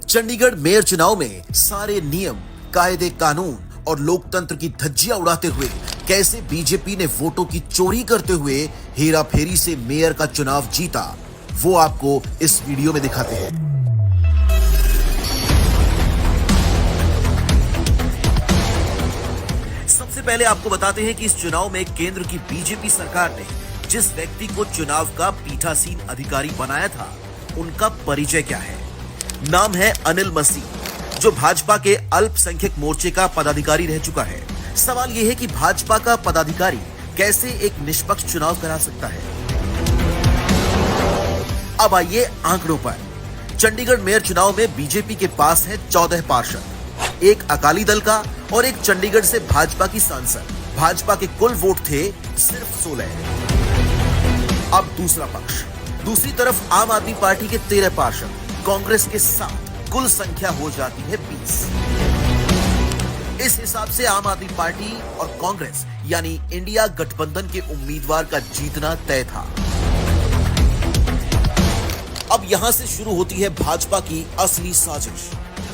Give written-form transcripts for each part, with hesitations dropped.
Chandigarh mayor चुनाव में सारे नियम, कायदे कानून और लोकतंत्र की धज्जियां उड़ाते हुए कैसे बीजेपी ने वोटों की चोरी करते हुए हेराफेरी से मेयर का चुनाव जीता, वो आपको इस वीडियो में दिखाते हैं। सबसे पहले आपको बताते हैं कि इस चुनाव में केंद्र की बीजेपी सरकार ने जिस व्यक्ति को चुनाव का पीठासीन अधिकारी बनाया था, उनका परिचय क्या है। नाम है अनिल मसीह, जो भाजपा के अल्पसंख्यक मोर्चे का पदाधिकारी रह चुका है। सवाल यह है कि भाजपा का पदाधिकारी कैसे एक निष्पक्ष चुनाव करा सकता है। अब आइए आंकड़ों पर। चंडीगढ़ मेयर चुनाव में बीजेपी के पास है 14 पार्षद, एक अकाली दल का और एक चंडीगढ़ से भाजपा की सांसद। भाजपा के कुल वोट थे सिर्फ 16। अब दूसरा पक्ष, दूसरी तरफ आम आदमी पार्टी के 13 पार्षद, कांग्रेस के 7, कुल संख्या हो जाती है 20। इस हिसाब से आम आदमी पार्टी और कांग्रेस यानी इंडिया गठबंधन के उम्मीदवार का जीतना तय था। अब यहां से शुरू होती है भाजपा की असली साजिश।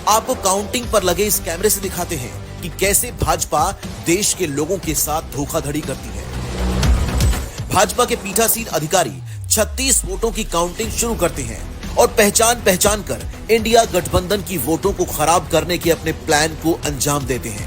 आपको काउंटिंग पर लगे इस कैमरे से दिखाते हैं कि कैसे भाजपा देश के लोगों के साथ धोखाधड़ी करती है। भाजपा के पीठासीन अधिकारी 36 वोटों की काउंटिंग शुरू करते हैं और पहचान कर इंडिया गठबंधन की वोटों को खराब करने के अपने प्लान को अंजाम देते हैं।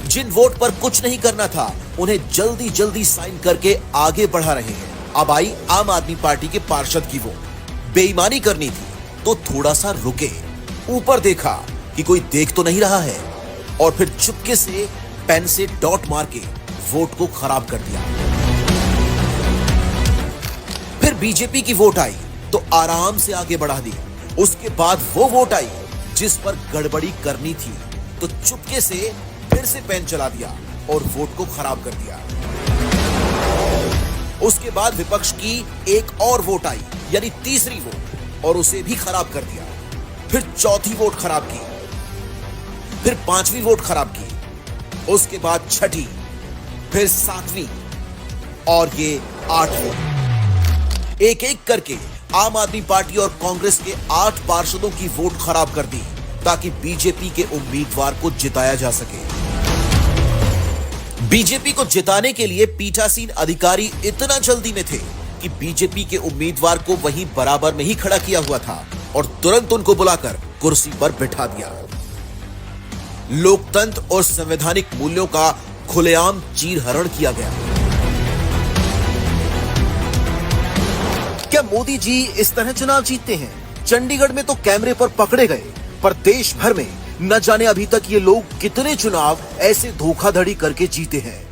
जिन वोट पर कुछ नहीं करना था, उन्हें जल्दी जल्दी साइन करके आगे बढ़ा रहे हैं। अब आई आम आदमी पार्टी के पार्षद की वोट। बेईमानी करनी थी तो थोड़ा सा रुके, ऊपर देखा कि कोई देख तो नहीं रहा है, और फिर चुपके से पेन से डॉट मार के वोट को खराब कर दिया। फिर बीजेपी की वोट आई तो आराम से आगे बढ़ा दी। उसके बाद वो वोट आई जिस पर गड़बड़ी करनी थी तो चुपके से फिर से पेन चला दिया और वोट को खराब कर दिया। उसके बाद विपक्ष की एक और वोट आई, यानी तीसरी वोट, और उसे भी खराब कर दिया। फिर चौथी वोट खराब की, फिर पांचवी वोट खराब की, उसके बाद छठी, फिर 7वीं और ये 8वीं। एक एक करके आम आदमी पार्टी और कांग्रेस के 8 पार्षदों की वोट खराब कर दी ताकि बीजेपी के उम्मीदवार को जिताया जा सके। बीजेपी को जिताने के लिए पीठासीन अधिकारी इतना जल्दी में थे कि बीजेपी के उम्मीदवार को वहीं बराबर में ही खड़ा किया हुआ था और तुरंत उनको बुलाकर कुर्सी पर बिठा दिया। लोकतंत्र और संवैधानिक मूल्यों का खुलेआम चीरहरण किया गया। क्या मोदी जी इस तरह चुनाव जीतते हैं? चंडीगढ़ में तो कैमरे पर पकड़े गए, पर देश भर में न जाने अभी तक ये लोग कितने चुनाव ऐसे धोखाधड़ी करके जीते हैं।